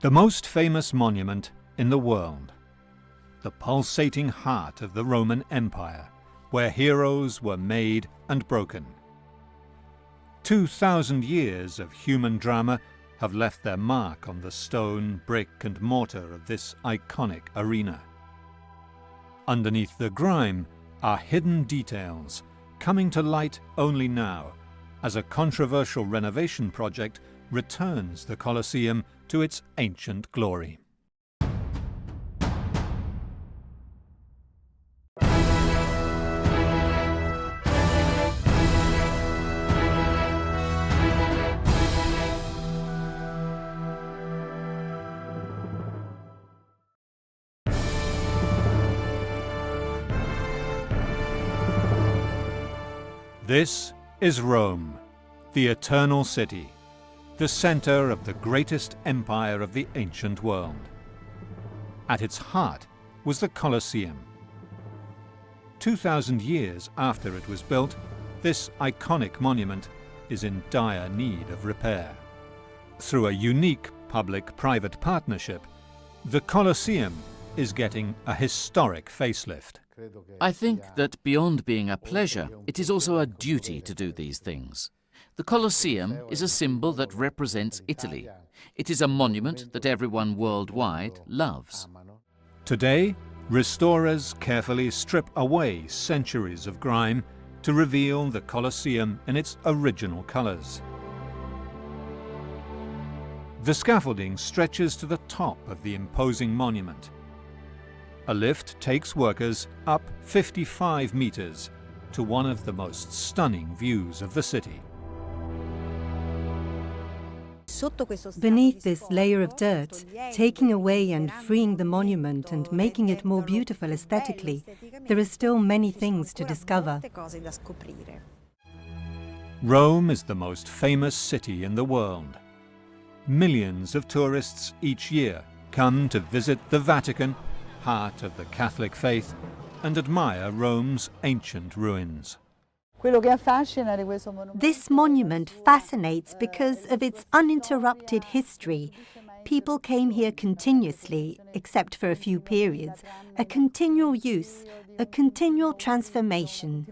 The most famous monument in the world. The pulsating heart of the Roman Empire, where heroes were made and broken. 2,000 years of human drama have left their mark on the stone, brick and mortar of this iconic arena. Underneath the grime are hidden details, coming to light only now, as a controversial renovation project returns the Colosseum to its ancient glory. This is Rome, the eternal city, the center of the greatest empire of the ancient world. At its heart was the Colosseum. 2,000 years after it was built, this iconic monument is in dire need of repair. Through a unique public-private partnership, the Colosseum is getting a historic facelift. I think that beyond being a pleasure, it is also a duty to do these things. The Colosseum is a symbol that represents Italy. It is a monument that everyone worldwide loves. Today, restorers carefully strip away centuries of grime to reveal the Colosseum in its original colors. The scaffolding stretches to the top of the imposing monument. A lift takes workers up 55 meters to one of the most stunning views of the city. Beneath this layer of dirt, taking away and freeing the monument and making it more beautiful aesthetically, there are still many things to discover. Rome is the most famous city in the world. Millions of tourists each year come to visit the Vatican, heart of the Catholic faith, and admire Rome's ancient ruins. This monument fascinates because of its uninterrupted history. People came here continuously, except for a few periods, a continual use, a continual transformation.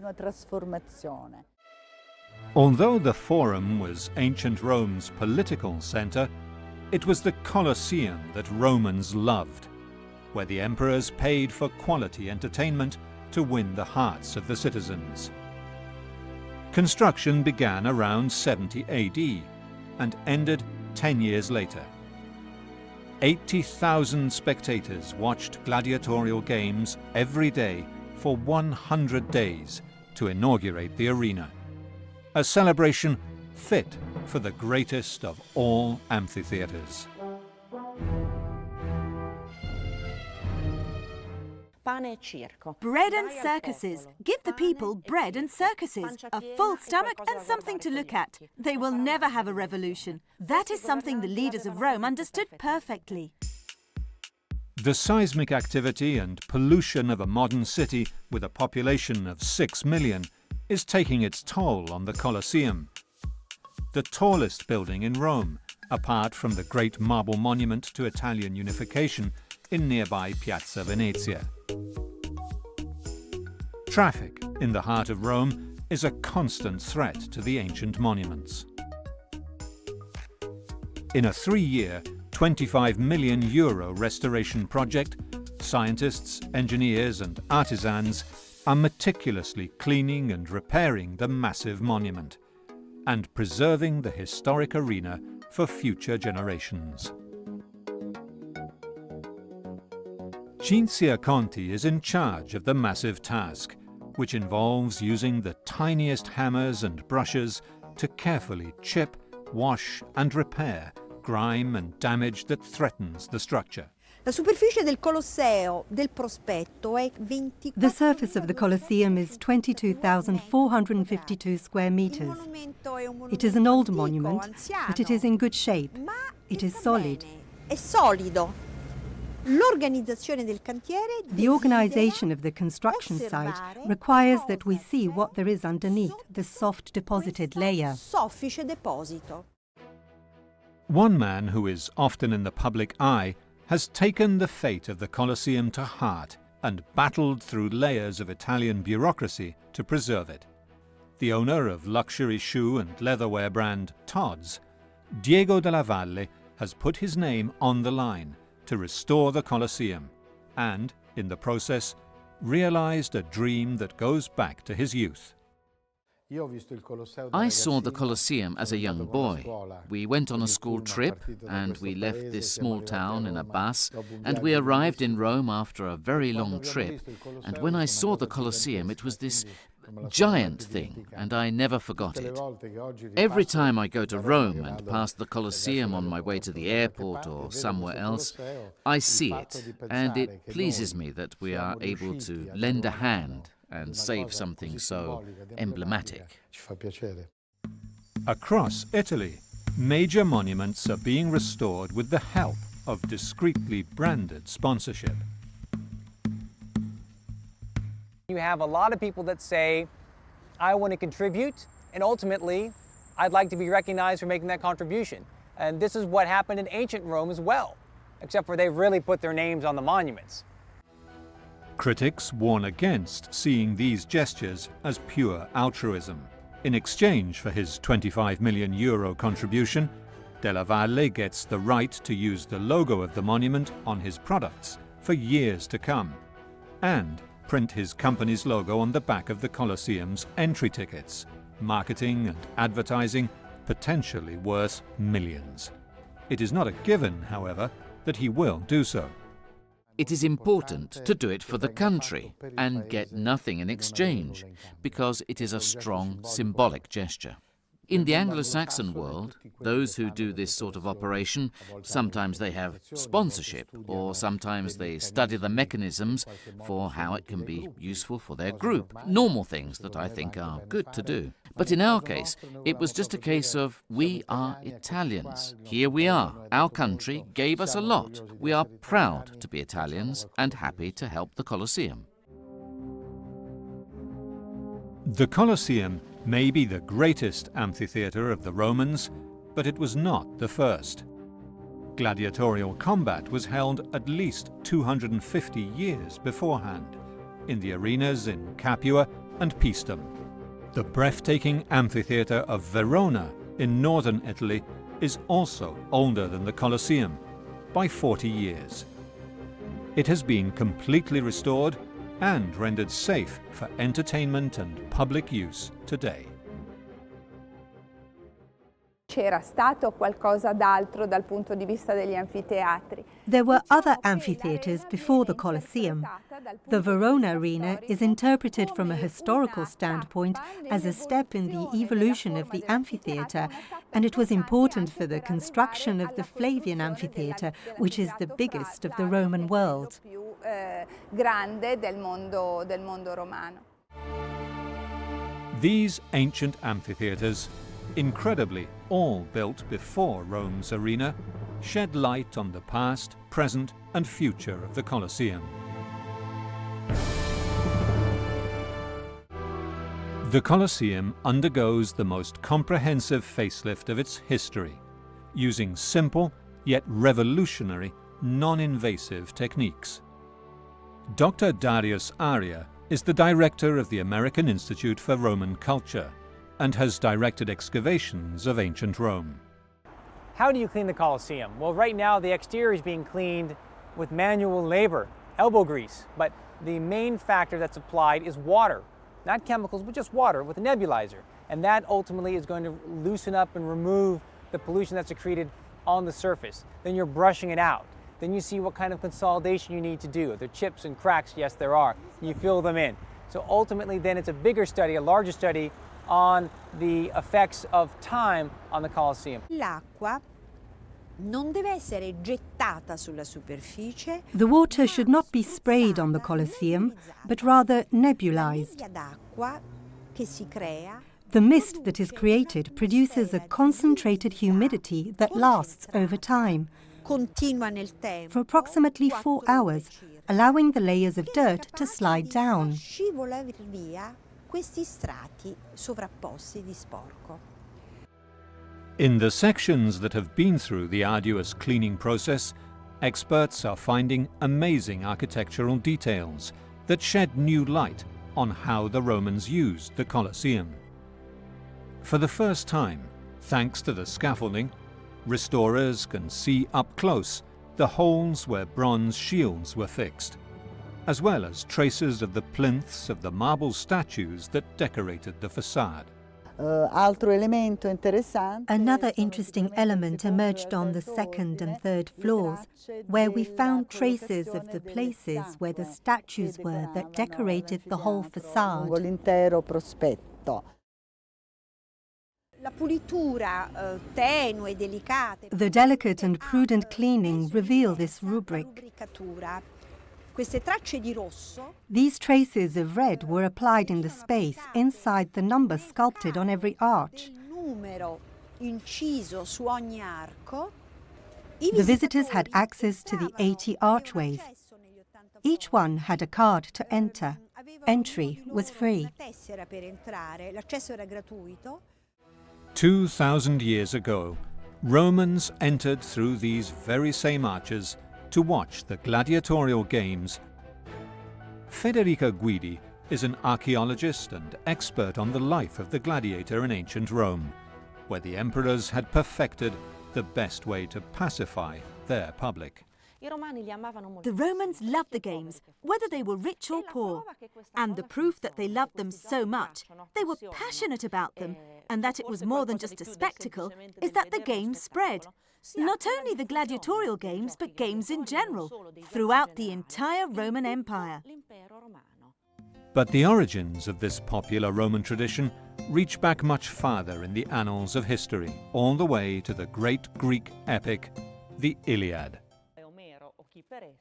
Although the Forum was ancient Rome's political center, it was the Colosseum that Romans loved, where the emperors paid for quality entertainment to win the hearts of the citizens. Construction began around 70 AD and ended 10 years later. 80,000 spectators watched gladiatorial games every day for 100 days to inaugurate the arena, a celebration fit for the greatest of all amphitheaters. Bread and circuses. Give the people bread and circuses, a full stomach and something to look at. They will never have a revolution. That is something the leaders of Rome understood perfectly. The seismic activity and pollution of a modern city with a population of 6 million is taking its toll on the Colosseum, the tallest building in Rome, apart from the great marble monument to Italian unification in nearby Piazza Venezia. Traffic in the heart of Rome is a constant threat to the ancient monuments. In a 3-year, €25 million restoration project, scientists, engineers and artisans are meticulously cleaning and repairing the massive monument and preserving the historic arena for future generations. Cinzia Conti is in charge of the massive task, which involves using the tiniest hammers and brushes to carefully chip, wash and repair grime and damage that threatens the structure. The surface of the Colosseum is 22,452 square meters. It is an old monument, but it is in good shape. It is solid. The organization of the construction site requires that we see what there is underneath the soft deposited layer. One man who is often in the public eye has taken the fate of the Colosseum to heart and battled through layers of Italian bureaucracy to preserve it. The owner of luxury shoe and leatherwear brand Tod's, Diego della Valle, has put his name on the line to restore the Colosseum and, in the process, realized a dream that goes back to his youth. I saw the Colosseum as a young boy. We went on a school trip and we left this small town in a bus and we arrived in Rome after a very long trip. And when I saw the Colosseum, it was this giant thing and I never forgot it. Every time I go to Rome and pass the Colosseum on my way to the airport or somewhere else, I see it and it pleases me that we are able to lend a hand and save something so emblematic. Across Italy, major monuments are being restored with the help of discreetly branded sponsorship. You have a lot of people that say, I want to contribute, and ultimately, I'd like to be recognized for making that contribution. And this is what happened in ancient Rome as well, except for they really put their names on the monuments. Critics warn against seeing these gestures as pure altruism. In exchange for his €25 million contribution, Della Valle gets the right to use the logo of the monument on his products for years to come, and print his company's logo on the back of the Colosseum's entry tickets, marketing and advertising potentially worth millions. It is not a given, however, that he will do so. It is important to do it for the country and get nothing in exchange, because it is a strong symbolic gesture. In the Anglo-Saxon world, those who do this sort of operation, sometimes they have sponsorship, or sometimes they study the mechanisms for how it can be useful for their group. Normal things that I think are good to do. But in our case, it was just a case of, we are Italians. Here we are. Our country gave us a lot. We are proud to be Italians and happy to help the Colosseum. The Colosseum may be the greatest amphitheatre of the Romans, but it was not the first. Gladiatorial combat was held at least 250 years beforehand, in the arenas in Capua and Paestum. The breathtaking amphitheatre of Verona in northern Italy is also older than the Colosseum by 40 years. It has been completely restored and rendered safe for entertainment and public use today. C'era stato qualcosa d'altro dal punto di vista degli anfiteatri. There were other amphitheatres before the Colosseum. The Verona Arena is interpreted from a historical standpoint as a step in the evolution of the amphitheatre, and it was important for the construction of the Flavian Amphitheatre, which is the biggest of the Roman world. Grande del mondo romano. These ancient amphitheatres, incredibly all built before Rome's arena, shed light on the past, present and future of the Colosseum. The Colosseum undergoes the most comprehensive facelift of its history, using simple yet revolutionary non-invasive techniques. Dr. Darius Arya is the director of the American Institute for Roman Culture and has directed excavations of ancient Rome. How do you clean the Colosseum? Well, right now the exterior is being cleaned with manual labor, elbow grease, but the main factor that's applied is water. Not chemicals, but just water with a nebulizer. And that ultimately is going to loosen up and remove the pollution that's accreted on the surface. Then you're brushing it out. Then you see what kind of consolidation you need to do. Are there chips and cracks? Yes, there are. You fill them in. So ultimately then it's a bigger study, a larger study on the effects of time on the Colosseum. L'acqua non deve essere gettata sulla superficie. The water should not be sprayed on the Colosseum, but rather nebulized. D'acqua che si crea. The mist that is created produces a concentrated humidity that lasts over time, Continua nel tempo. for approximately 4 hours, allowing the layers of dirt to slide down. Scivola via questi strati sovrapposti di sporco. In the sections that have been through the arduous cleaning process, experts are finding amazing architectural details that shed new light on how the Romans used the Colosseum. For the first time, thanks to the scaffolding, restorers can see up close the holes where bronze shields were fixed, as well as traces of the plinths of the marble statues that decorated the facade. Another interesting element emerged on the second and third floors, where we found traces of the places where the statues were that decorated the whole facade. The delicate and prudent cleaning reveal this rubric. These traces of red were applied in the space inside the number sculpted on every arch. The visitors had access to the 80 archways. Each one had a card to enter. Entry was free. 2,000 years ago, Romans entered through these very same arches to watch the gladiatorial games. Federica Guidi is an archaeologist and expert on the life of the gladiator in ancient Rome, where the emperors had perfected the best way to pacify their public. The Romans loved the games, whether they were rich or poor. And the proof that they loved them so much, they were passionate about them, and that it was more than just a spectacle, is that the games spread. Not only the gladiatorial games, but games in general, throughout the entire Roman Empire. But the origins of this popular Roman tradition reach back much farther in the annals of history, all the way to the great Greek epic, the Iliad.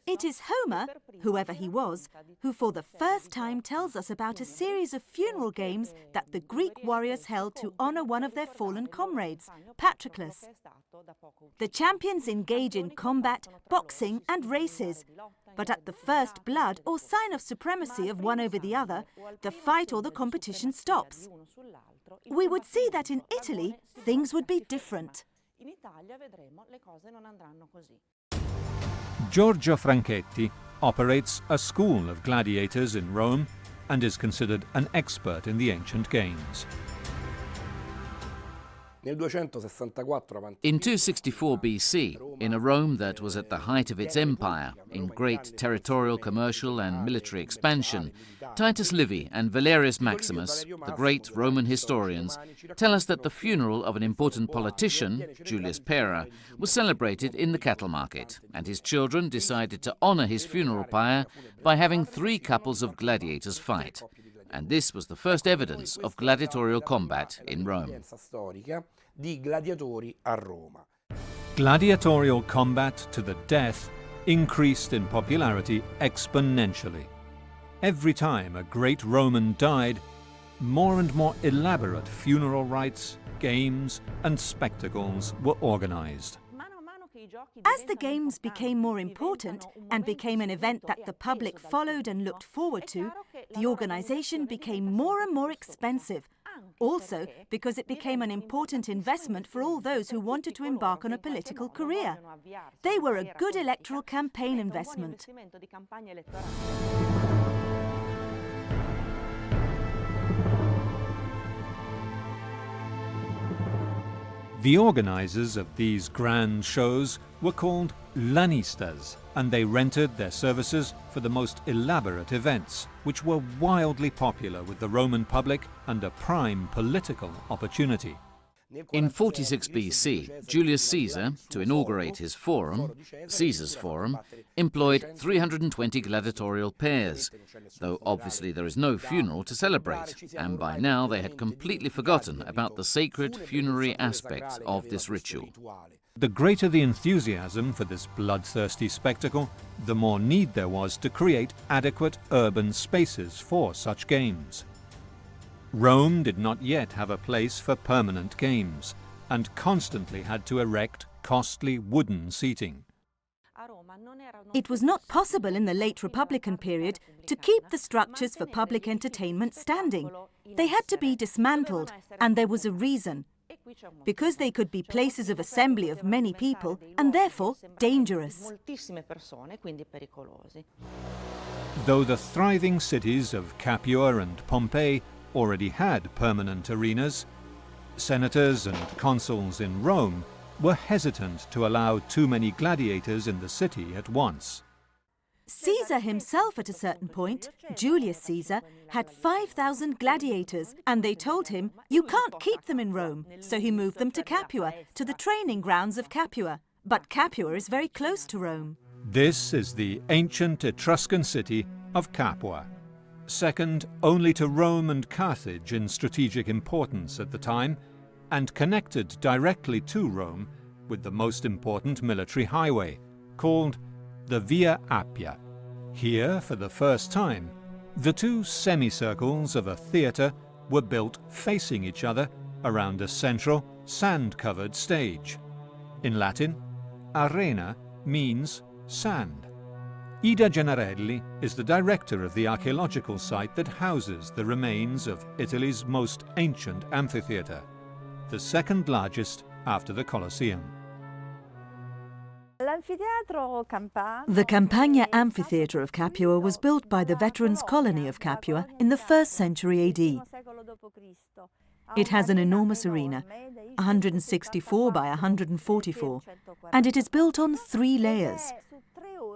It is Homer, whoever he was, who for the first time tells us about a series of funeral games that the Greek warriors held to honor one of their fallen comrades, Patroclus. The champions engage in combat, boxing and races, but at the first blood or sign of supremacy of one over the other, the fight or the competition stops. We would see that in Italy, things would be different. Giorgio Franchetti operates a school of gladiators in Rome and is considered an expert in the ancient games. In 264 BC, in a Rome that was at the height of its empire, in great territorial, commercial and military expansion, Titus Livy and Valerius Maximus, the great Roman historians, tell us that the funeral of an important politician, Julius Pera, was celebrated in the cattle market, and his children decided to honor his funeral pyre by having 3 couples of gladiators fight. And this was the first evidence of gladiatorial combat in Rome. Gladiatorial combat to the death increased in popularity exponentially. Every time a great Roman died, more and more elaborate funeral rites, games, and spectacles were organized. As the games became more important and became an event that the public followed and looked forward to, the organization became more and more expensive. Also, because it became an important investment for all those who wanted to embark on a political career. They were a good electoral campaign investment. The organizers of these grand shows were called lanistas, and they rented their services for the most elaborate events, which were wildly popular with the Roman public and a prime political opportunity. In 46 BC, Julius Caesar, to inaugurate his forum, Caesar's Forum, employed 320 gladiatorial pairs, though obviously there is no funeral to celebrate, and by now they had completely forgotten about the sacred funerary aspects of this ritual. The greater the enthusiasm for this bloodthirsty spectacle, the more need there was to create adequate urban spaces for such games. Rome did not yet have a place for permanent games, and constantly had to erect costly wooden seating. It was not possible in the late Republican period to keep the structures for public entertainment standing. They had to be dismantled, and there was a reason. because they could be places of assembly of many people and therefore dangerous. Though the thriving cities of Capua and Pompeii already had permanent arenas, senators and consuls in Rome were hesitant to allow too many gladiators in the city at once. Caesar himself at a certain point, Julius Caesar, had 5,000 gladiators, and they told him, you can't keep them in Rome, so he moved them to Capua, to the training grounds of Capua. But Capua is very close to Rome. This is the ancient Etruscan city of Capua, second only to Rome and Carthage in strategic importance at the time, and connected directly to Rome with the most important military highway, called the Via Appia. Here, for the first time, the two semicircles of a theatre were built facing each other around a central, sand-covered stage. In Latin, arena means sand. Ida Gennarelli is the director of the archaeological site that houses the remains of Italy's most ancient amphitheatre, the second largest after the Colosseum. The Campagna Amphitheatre of Capua was built by the veterans' colony of Capua in the 1st century AD. It has an enormous arena, 164 by 144, and it is built on 3 layers.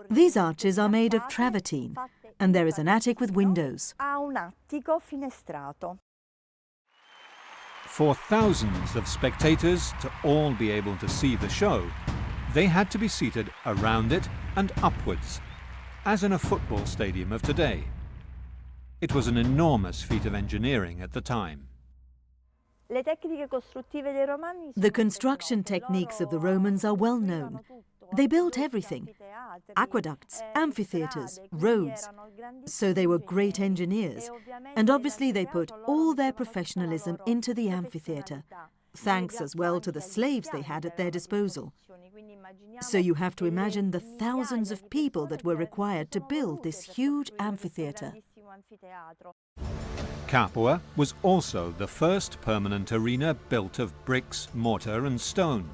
These arches are made of travertine, and there is an attic with windows. For thousands of spectators to all be able to see the show, they had to be seated around it and upwards, as in a football stadium of today. It was an enormous feat of engineering at the time. The construction techniques of the Romans are well known. They built everything: aqueducts, amphitheatres, roads. So they were great engineers, and obviously they put all their professionalism into the amphitheatre, thanks as well to the slaves they had at their disposal. So you have to imagine the thousands of people that were required to build this huge amphitheatre. Capua was also the first permanent arena built of bricks, mortar and stone,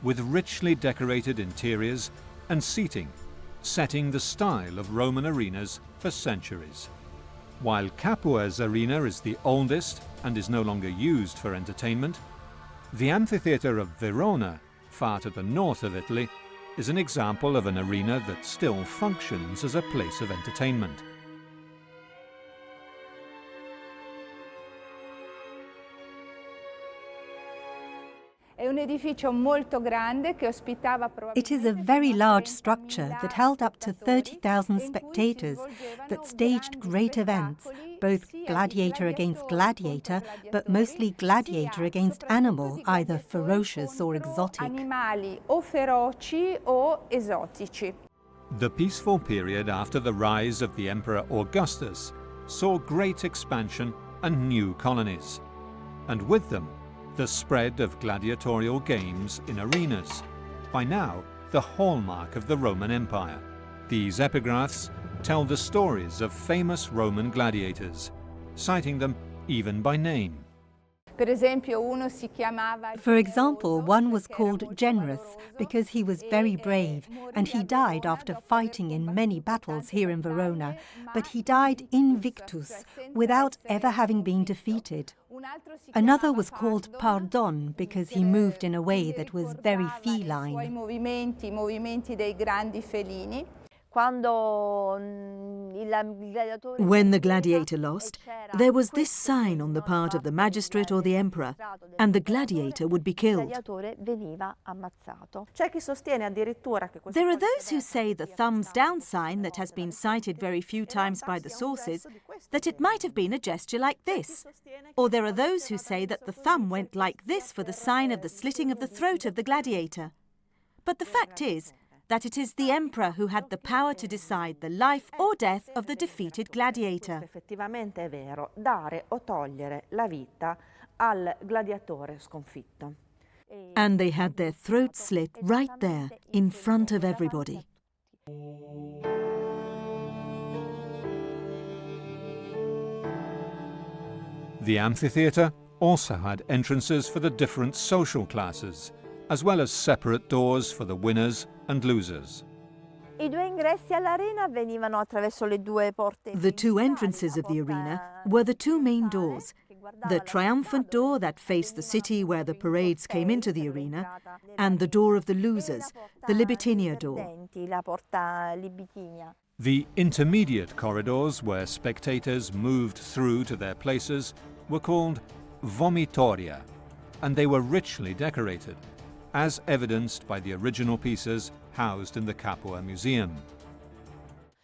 with richly decorated interiors and seating, setting the style of Roman arenas for centuries. While Capua's arena is the oldest and is no longer used for entertainment, the amphitheatre of Verona, far to the north of Italy, is an example of an arena that still functions as a place of entertainment. It is a very large structure that held up to 30,000 spectators that staged great events, both gladiator against gladiator, but mostly gladiator against animal, either ferocious or exotic. The peaceful period after the rise of the Emperor Augustus saw great expansion and new colonies, and with them the spread of gladiatorial games in arenas, by now the hallmark of the Roman Empire. These epigraphs tell the stories of famous Roman gladiators, citing them even by name. For example, one was called Generous because he was very brave, and he died after fighting in many battles here in Verona, but he died invictus, without ever having been defeated. Another was called Pardon because he moved in a way that was very feline. When the gladiator lost, there was this sign on the part of the magistrate or the emperor, and the gladiator would be killed. There are those who say the thumbs down sign that has been cited very few times by the sources, that it might have been a gesture like this. Or there are those who say that the thumb went like this for the sign of the slitting of the throat of the gladiator. But the fact is that it is the emperor who had the power to decide the life or death of the defeated gladiator. Effettivamente è vero, dare o togliere la vita al gladiatore sconfitto. And they had their throats slit right there, in front of everybody. The amphitheatre also had entrances for the different social classes, as well as separate doors for the winners and losers. The two entrances of the arena were the two main doors. The triumphant door that faced the city where the parades came into the arena, and the door of the losers, the Libitina door. The intermediate corridors where spectators moved through to their places were called vomitoria, and they were richly decorated, as evidenced by the original pieces housed in the Capua Museum.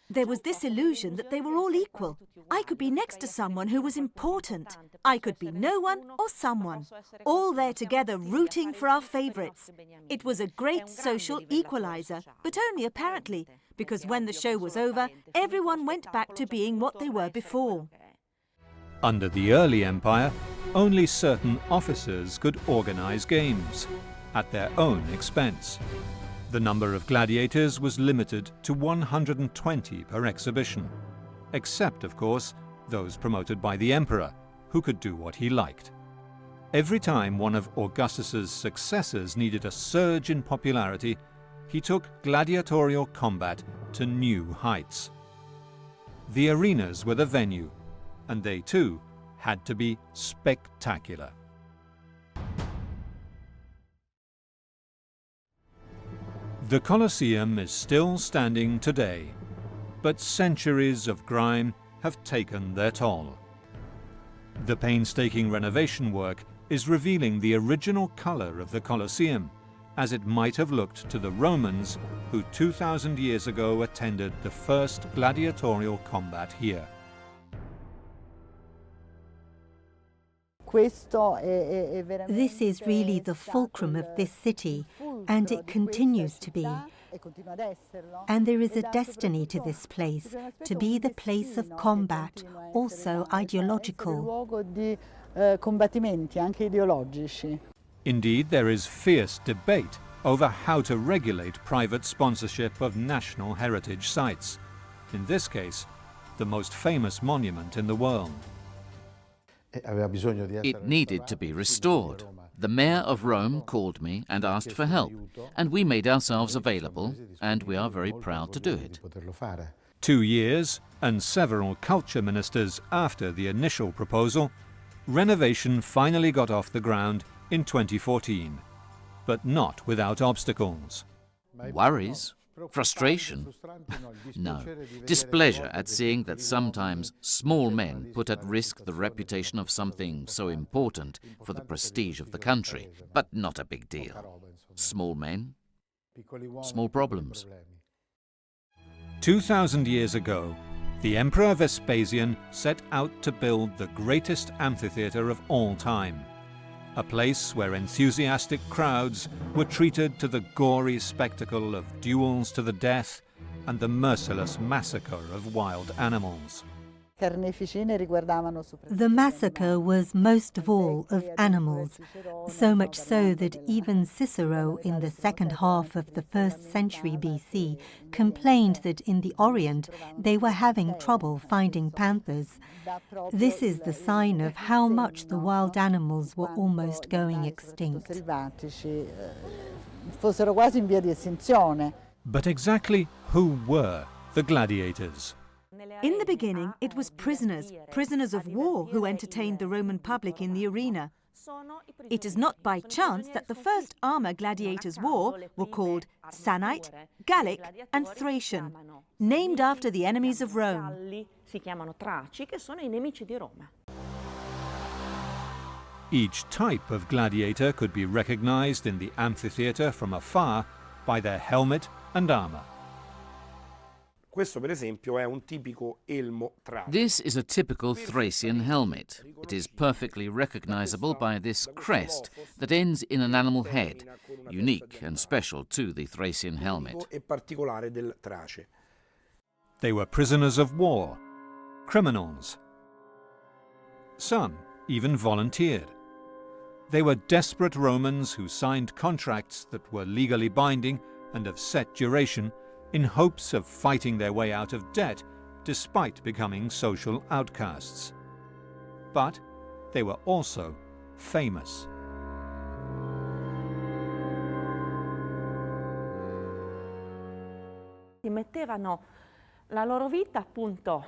There was this illusion that they were all equal. I could be next to someone who was important. I could be no one or someone. All there together rooting for our favourites. It was a great social equaliser, but only apparently, because when the show was over, everyone went back to being what they were before. Under the early empire, only certain officers could organise games, at their own expense. The number of gladiators was limited to 120 per exhibition, except, of course, those promoted by the emperor, who could do what he liked. Every time one of Augustus's successors needed a surge in popularity, he took gladiatorial combat to new heights. The arenas were the venue, and they too had to be spectacular. The Colosseum is still standing today, but centuries of grime have taken their toll. The painstaking renovation work is revealing the original colour of the Colosseum, as it might have looked to the Romans who 2,000 years ago attended the first gladiatorial combat here. This is really the fulcrum of this city, and it continues to be. And there is a destiny to this place, to be the place of combat, also ideological. Indeed, there is fierce debate over how to regulate private sponsorship of national heritage sites. In this case, the most famous monument in the world. It needed to be restored. The mayor of Rome called me and asked for help, and we made ourselves available, and we are very proud to do it. 2 years and several culture ministers after the initial proposal, renovation finally got off the ground in 2014, but not without obstacles. Worries? Frustration? No. Displeasure at seeing that sometimes small men put at risk the reputation of something so important for the prestige of the country, but not a big deal. Small men, small problems. 2,000 years ago, the Emperor Vespasian set out to build the greatest amphitheatre of all time, a place where enthusiastic crowds were treated to the gory spectacle of duels to the death and the merciless massacre of wild animals. The massacre was most of all of animals, so much so that even Cicero in the second half of the 1st century BC complained that in the Orient they were having trouble finding panthers. This is the sign of how much the wild animals were almost going extinct. But exactly who were the gladiators? In the beginning, it was prisoners of war who entertained the Roman public in the arena. It is not by chance that the first armour gladiators wore were called Samnite, Gallic and Thracian, named after the enemies of Rome. Each type of gladiator could be recognized in the amphitheatre from afar by their helmet and armour. This is a typical Thracian helmet. It is perfectly recognizable by this crest that ends in an animal head, unique and special to the Thracian helmet. They were prisoners of war, criminals. Some even volunteered. They were desperate Romans who signed contracts that were legally binding and of set duration in hopes of fighting their way out of debt despite becoming social outcasts. But they were also famous. Mettevano la loro vita appunto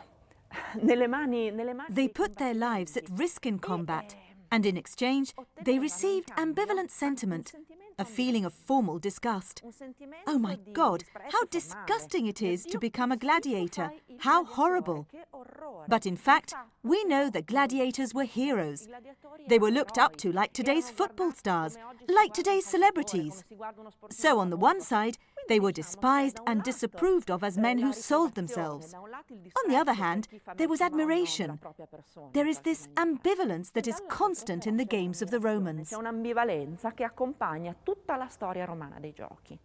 nelle mani. They put their lives at risk in combat, and in exchange, they received ambivalent sentiment, a feeling of formal disgust. Oh my God, how disgusting it is to become a gladiator! How horrible! But in fact, we know that gladiators were heroes. They were looked up to like today's football stars, like today's celebrities. So on the one side, they were despised and disapproved of as men who sold themselves. On the other hand, there was admiration. There is this ambivalence that is constant in the games of the Romans. C'è un'ambivalenza che accompagna tutta la storia romana dei giochi.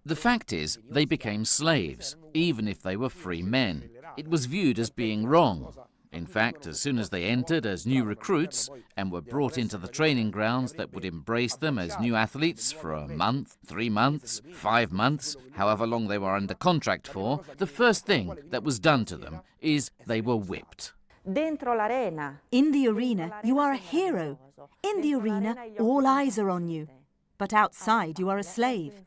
The fact is, they became slaves, even if they were free men. It was viewed as being wrong. In fact, as soon as they entered as new recruits and were brought into the training grounds that would embrace them as new athletes for a month, 3 months, 5 months, however long they were under contract for, the first thing that was done to them is they were whipped. Dentro l'arena. In the arena, you are a hero. In the arena, all eyes are on you. But outside, you are a slave.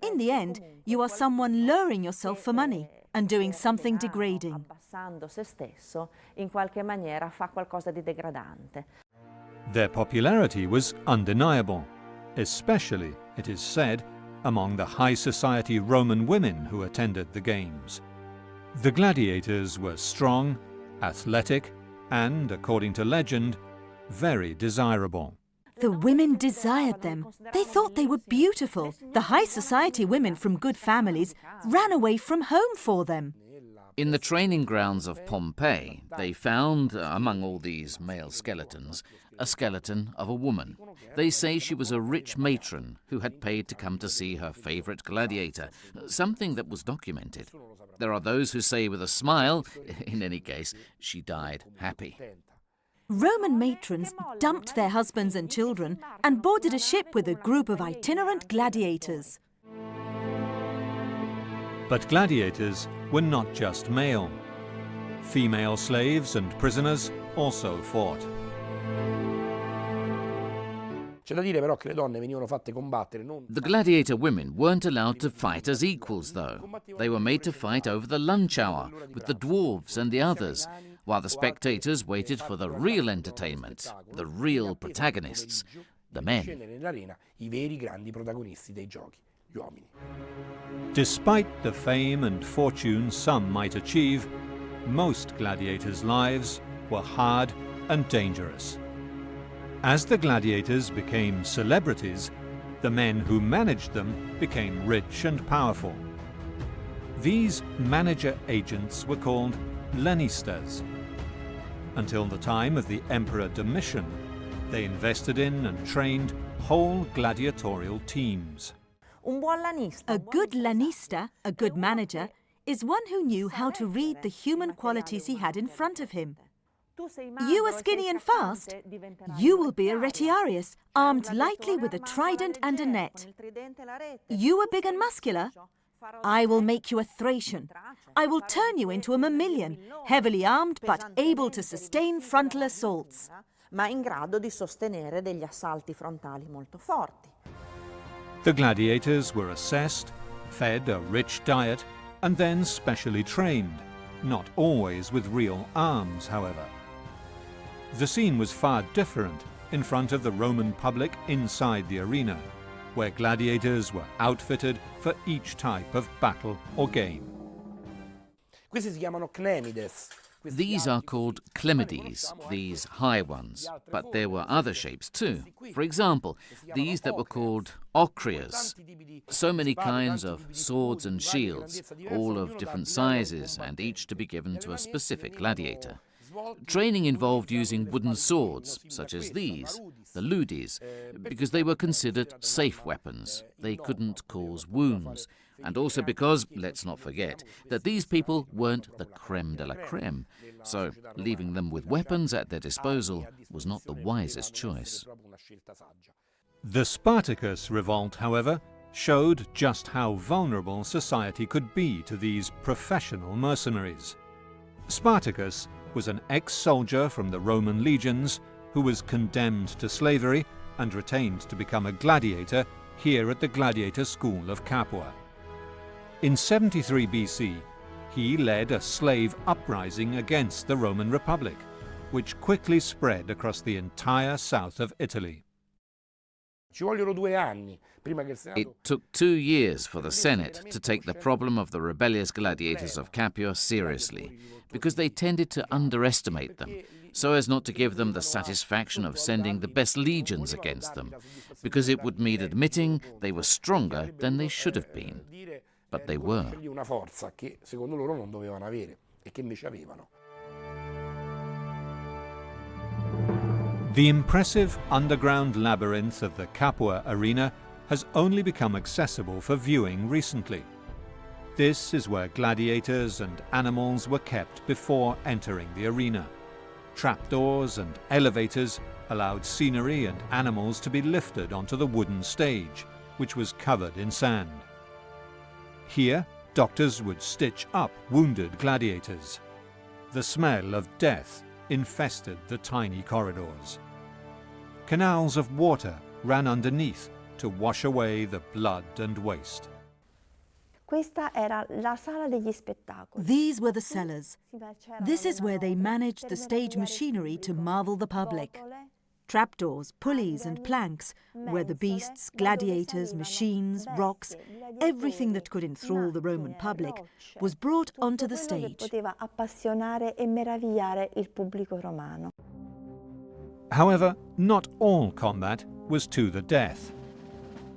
In the end, you are someone luring yourself for money and doing something degrading. Abbassando se stesso, in qualche maniera fa qualcosa di degradante. Their popularity was undeniable, especially, it is said, among the high society Roman women who attended the games. The gladiators were strong, athletic, and, according to legend, very desirable. The women desired them. They thought they were beautiful. The high society women from good families ran away from home for them. In the training grounds of Pompeii, they found, among all these male skeletons, a skeleton of a woman. They say she was a rich matron who had paid to come to see her favourite gladiator, something that was documented. There are those who say with a smile, in any case, she died happy. Roman matrons dumped their husbands and children and boarded a ship with a group of itinerant gladiators. But gladiators were not just male. Female slaves and prisoners also fought. The gladiator women weren't allowed to fight as equals, though. They were made to fight over the lunch hour with the dwarves and the others, while the spectators waited for the real entertainment, the real protagonists, the men. Despite the fame and fortune some might achieve, most gladiators' lives were hard and dangerous. As the gladiators became celebrities, the men who managed them became rich and powerful. These manager agents were called lanistas. Until the time of the Emperor Domitian, they invested in and trained whole gladiatorial teams. A good lanista, a good manager, is one who knew how to read the human qualities he had in front of him. You are skinny and fast. You will be a retiarius, armed lightly with a trident and a net. You are big and muscular. I will make you a Thracian. I will turn you into a Mamilian, heavily armed but able to sustain frontal assaults. Ma in grado di sostenere degli assalti frontali molto forti. The gladiators were assessed, fed a rich diet, and then specially trained, not always with real arms, however. The scene was far different in front of the Roman public inside the arena, where gladiators were outfitted for each type of battle or game. These are called clemides, these high ones, but there were other shapes too. For example, these that were called ocrias. So many kinds of swords and shields, all of different sizes and each to be given to a specific gladiator. Training involved using wooden swords, such as these, the ludis, because they were considered safe weapons. They couldn't cause wounds. And also because, let's not forget, that these people weren't the creme de la creme. So leaving them with weapons at their disposal was not the wisest choice. The Spartacus revolt, however, showed just how vulnerable society could be to these professional mercenaries. Spartacus was an ex-soldier from the Roman legions who was condemned to slavery and retained to become a gladiator here at the gladiator school of Capua. In 73 BC, he led a slave uprising against the Roman Republic, which quickly spread across the entire south of Italy. It took 2 years for the Senate to take the problem of the rebellious gladiators of Capua seriously, because they tended to underestimate them, so as not to give them the satisfaction of sending the best legions against them, because it would mean admitting they were stronger than they should have been. But they were. The impressive underground labyrinth of the Capua Arena has only become accessible for viewing recently. This is where gladiators and animals were kept before entering the arena. Trapdoors and elevators allowed scenery and animals to be lifted onto the wooden stage, which was covered in sand. Here, doctors would stitch up wounded gladiators. The smell of death infested the tiny corridors. Canals of water ran underneath to wash away the blood and waste. These were the cellars. This is where they managed the stage machinery to marvel the public. Trapdoors, pulleys and planks, where the beasts, gladiators, machines, rocks, everything that could enthrall the Roman public was brought onto the stage. However, not all combat was to the death.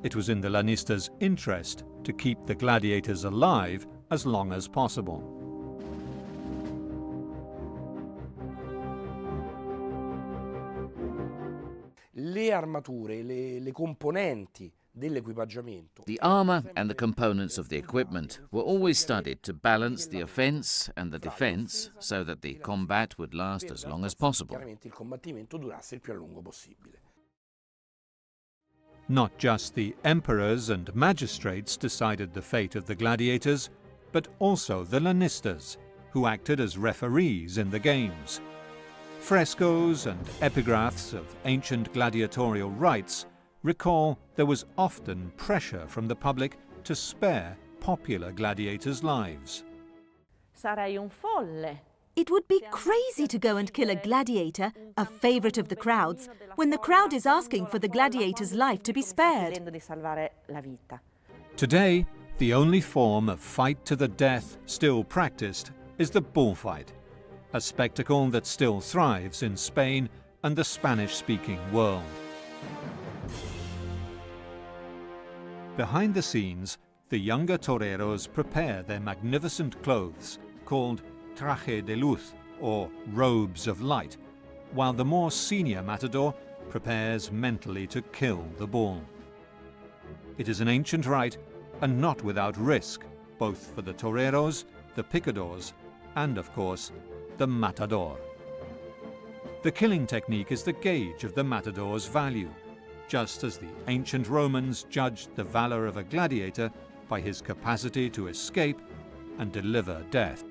It was in the Lannista's interest to keep the gladiators alive as long as possible. The armour and the components of the equipment were always studied to balance the offence and the defence so that the combat would last as long as possible. Not just the emperors and magistrates decided the fate of the gladiators, but also the Lannistas, who acted as referees in the games. Frescoes and epigraphs of ancient gladiatorial rites recall there was often pressure from the public to spare popular gladiators' lives. It would be crazy to go and kill a gladiator, a favourite of the crowds, when the crowd is asking for the gladiator's life to be spared. Today, the only form of fight to the death still practiced is the bullfight, a spectacle that still thrives in Spain and the Spanish-speaking world. Behind the scenes, the younger toreros prepare their magnificent clothes, called traje de luz, or robes of light, while the more senior matador prepares mentally to kill the bull. It is an ancient rite, and not without risk, both for the toreros, the picadors, and of course, the matador. The killing technique is the gauge of the matador's value, just as the ancient Romans judged the valor of a gladiator by his capacity to escape and deliver death.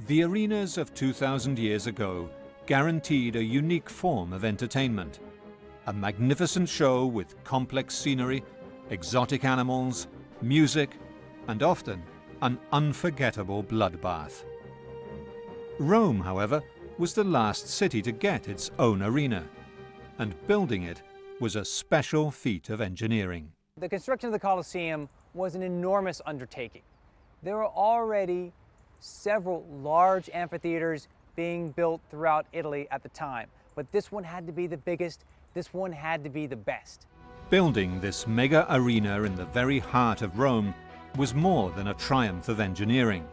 The arenas of 2,000 years ago guaranteed a unique form of entertainment, a magnificent show with complex scenery, exotic animals, music, and often an unforgettable bloodbath. Rome, however, was the last city to get its own arena, and building it was a special feat of engineering. The construction of the Colosseum was an enormous undertaking. There were already several large amphitheaters being built throughout Italy at the time, but this one had to be the biggest, this one had to be the best. Building this mega arena in the very heart of Rome was more than a triumph of engineering.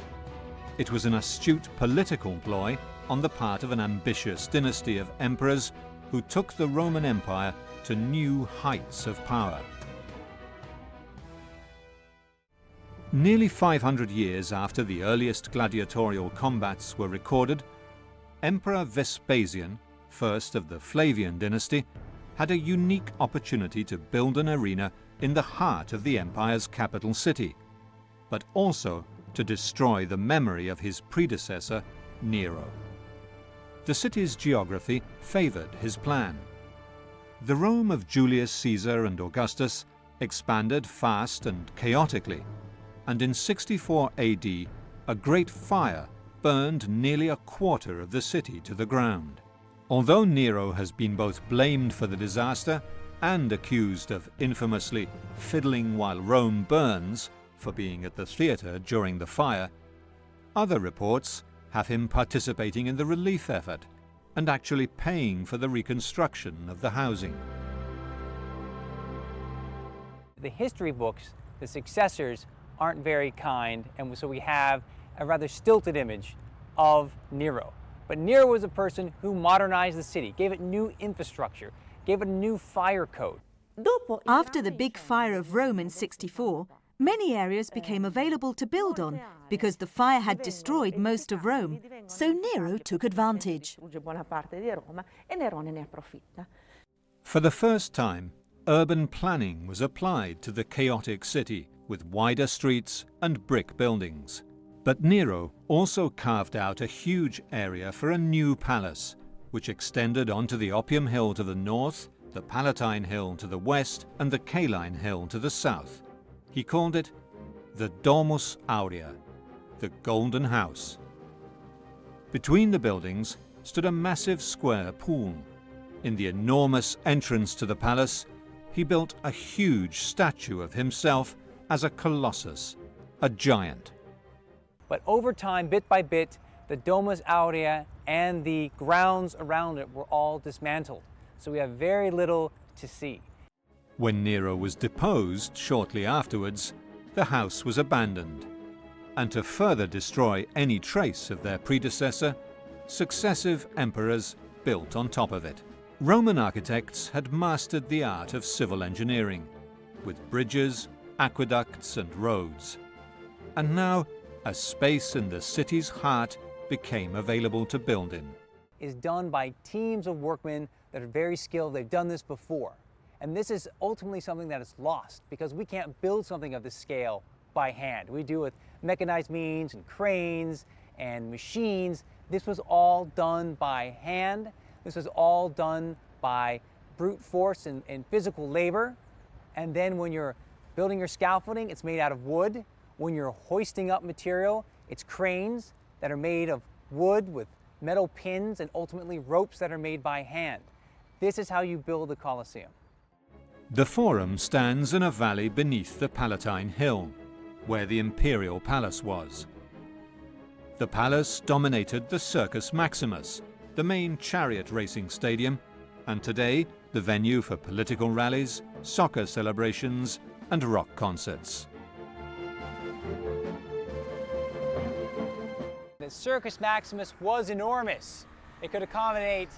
It was an astute political ploy on the part of an ambitious dynasty of emperors who took the Roman Empire to new heights of power. Nearly 500 years after the earliest gladiatorial combats were recorded, Emperor Vespasian, first of the Flavian dynasty, had a unique opportunity to build an arena in the heart of the empire's capital city, but also to destroy the memory of his predecessor, Nero. The city's geography favored his plan, The Rome of Julius Caesar and Augustus expanded fast and chaotically, and in 64 AD, a great fire burned nearly a quarter of the city to the ground. Although Nero has been both blamed for the disaster and accused of infamously fiddling while Rome burns for being at the theatre during the fire, other reports have him participating in the relief effort and actually paying for the reconstruction of the housing. The history books, the successors, aren't very kind, and so we have a rather stilted image of Nero. But Nero was a person who modernized the city, gave it new infrastructure, gave it a new fire code. After the big fire of Rome in 64, many areas became available to build on because the fire had destroyed most of Rome, so Nero took advantage. For the first time, urban planning was applied to the chaotic city with wider streets and brick buildings. But Nero also carved out a huge area for a new palace, which extended onto the Opium Hill to the north, the Palatine Hill to the west, and the Caeline Hill to the south. He called it the Domus Aurea, the Golden House. Between the buildings stood a massive square pool. In the enormous entrance to the palace, he built a huge statue of himself as a colossus, a giant. But over time, bit by bit, the Domus Aurea and the grounds around it were all dismantled. So we have very little to see. When Nero was deposed shortly afterwards, the house was abandoned. And to further destroy any trace of their predecessor, successive emperors built on top of it. Roman architects had mastered the art of civil engineering, with bridges, aqueducts, and roads. And now, a space in the city's heart became available to build in. Is done by teams of workmen that are very skilled. They've done this before. And this is ultimately something that is lost because we can't build something of this scale by hand. We do it with mechanized means and cranes and machines. This was all done by hand. This was all done by brute force and physical labor. And then when you're building your scaffolding, it's made out of wood. When you're hoisting up material, it's cranes that are made of wood with metal pins and ultimately ropes that are made by hand. This is how you build the Colosseum. The Forum stands in a valley beneath the Palatine Hill, where the imperial palace was. The palace dominated the Circus Maximus, the main chariot racing stadium, and today the venue for political rallies, soccer celebrations, and rock concerts. The Circus Maximus was enormous. It could accommodate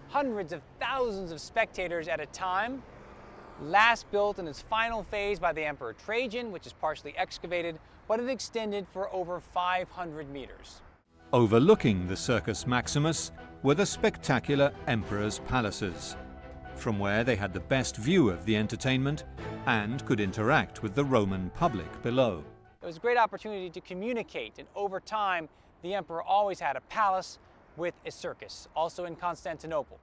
hundreds of thousands of spectators at a time. Last built in its final phase by the Emperor Trajan, which is partially excavated, but it extended for over 500 meters. Overlooking the Circus Maximus were the spectacular emperors' palaces, from where they had the best view of the entertainment and could interact with the Roman public below. It was a great opportunity to communicate, and over time, the emperor always had a palace with a circus, also in Constantinople.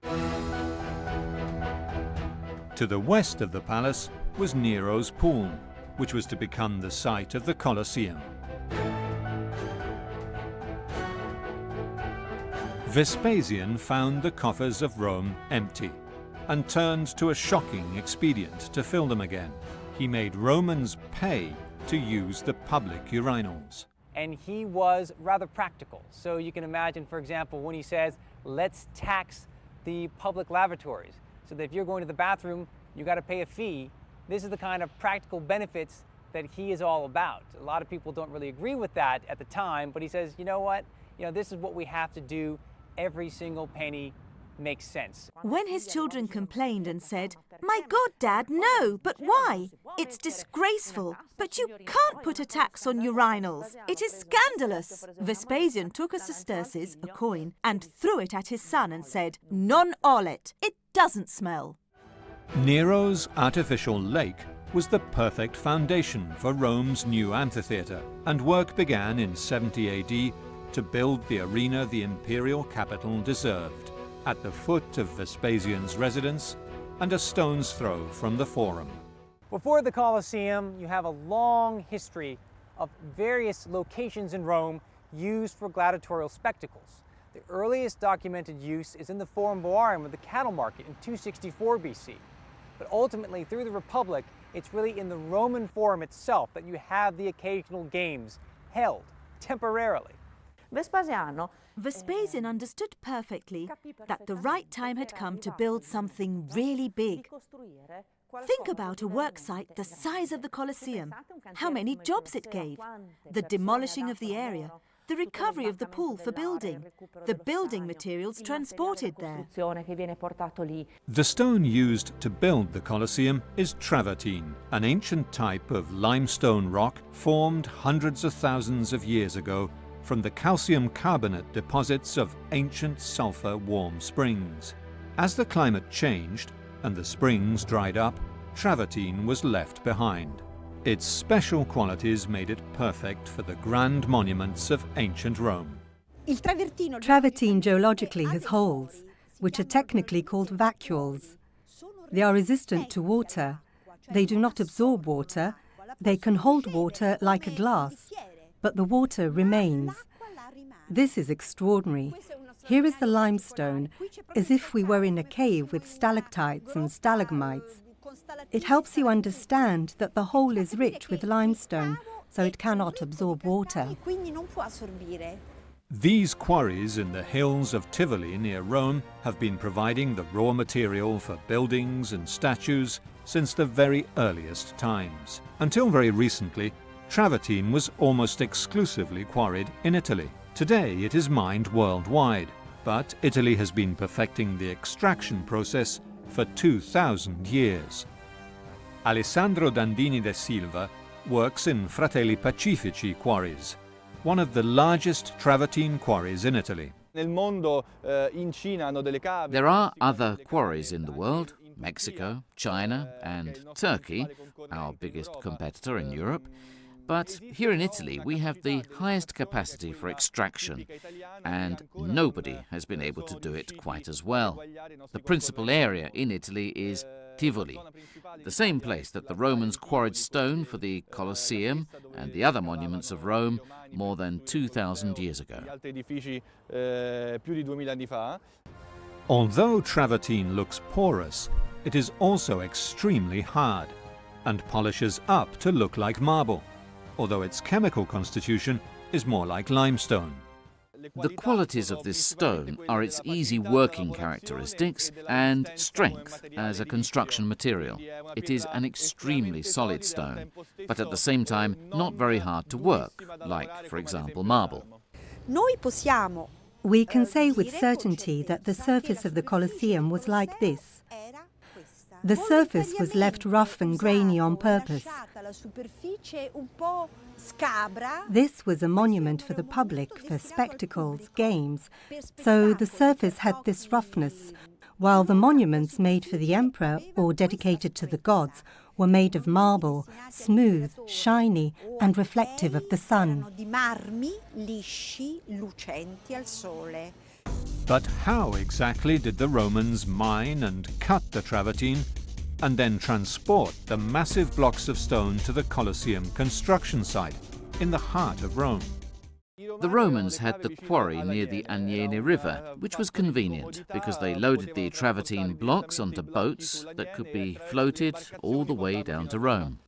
To the west of the palace was Nero's pool, which was to become the site of the Colosseum. Vespasian found the coffers of Rome empty and turned to a shocking expedient to fill them again. He made Romans pay to use the public urinals. And he was rather practical. So you can imagine, for example, when he says, let's tax the public lavatories, so that if you're going to the bathroom, you got to pay a fee. This is the kind of practical benefits that he is all about. A lot of people don't really agree with that at the time, but he says, you know what? This is what we have to do. Every single penny makes sense. When his children complained and said, "My God, Dad, no, but why? It's disgraceful. But you can't put a tax on urinals. It is scandalous." Vespasian took a sesterces, a coin, and threw it at his son and said, "Non olet. It doesn't smell." Nero's artificial lake was the perfect foundation for Rome's new amphitheatre, and work began in 70 AD to build the arena the imperial capital deserved. At the foot of Vespasian's residence, and a stone's throw from the Forum. Before the Colosseum, you have a long history of various locations in Rome used for gladiatorial spectacles. The earliest documented use is in the Forum Boarium of the cattle market in 264 BC. But ultimately, through the Republic, it's really in the Roman Forum itself that you have the occasional games held temporarily. Vespasian understood perfectly that the right time had come to build something really big. Think about a work site the size of the Colosseum, how many jobs it gave, the demolishing of the area, the recovery of the pool for building, the building materials transported there. The stone used to build the Colosseum is travertine, an ancient type of limestone rock formed hundreds of thousands of years ago from the calcium carbonate deposits of ancient sulfur warm springs. As the climate changed and the springs dried up, travertine was left behind. Its special qualities made it perfect for the grand monuments of ancient Rome. Travertine geologically has holes, which are technically called vacuoles. They are resistant to water. They do not absorb water. They can hold water like a glass, but the water remains. This is extraordinary. Here is the limestone, as if we were in a cave with stalactites and stalagmites. It helps you understand that the hole is rich with limestone, so it cannot absorb water. These quarries in the hills of Tivoli near Rome have been providing the raw material for buildings and statues since the very earliest times. Until very recently, travertine was almost exclusively quarried in Italy. Today it is mined worldwide, but Italy has been perfecting the extraction process for 2,000 years. Alessandro Dandini da Silva works in Fratelli Pacifici quarries, one of the largest travertine quarries in Italy. There are other quarries in the world, Mexico, China and Turkey, our biggest competitor in Europe. But here in Italy we have the highest capacity for extraction, and nobody has been able to do it quite as well. The principal area in Italy is Tivoli, the same place that the Romans quarried stone for the Colosseum and the other monuments of Rome more than 2,000 years ago. Although travertine looks porous, it is also extremely hard and polishes up to look like marble, although its chemical constitution is more like limestone. The qualities of this stone are its easy working characteristics and strength as a construction material. It is an extremely solid stone, but at the same time not very hard to work, like, for example, marble. We can say with certainty that the surface of the Colosseum was like this. The surface was left rough and grainy on purpose. This was a monument for the public, for spectacles, games, so the surface had this roughness, while the monuments made for the emperor or dedicated to the gods were made of marble, smooth, shiny, and reflective of the sun. But how exactly did the Romans mine and cut the travertine and then transport the massive blocks of stone to the Colosseum construction site in the heart of Rome? The Romans had the quarry near the Aniene River, which was convenient because they loaded the travertine blocks onto boats that could be floated all the way down to Rome.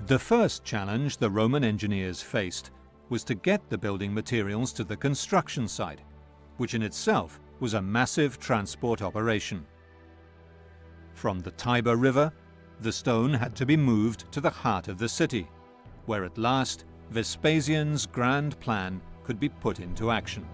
The first challenge the Roman engineers faced was to get the building materials to the construction site, which in itself was a massive transport operation. From the Tiber River, the stone had to be moved to the heart of the city, where at last Vespasian's grand plan could be put into action.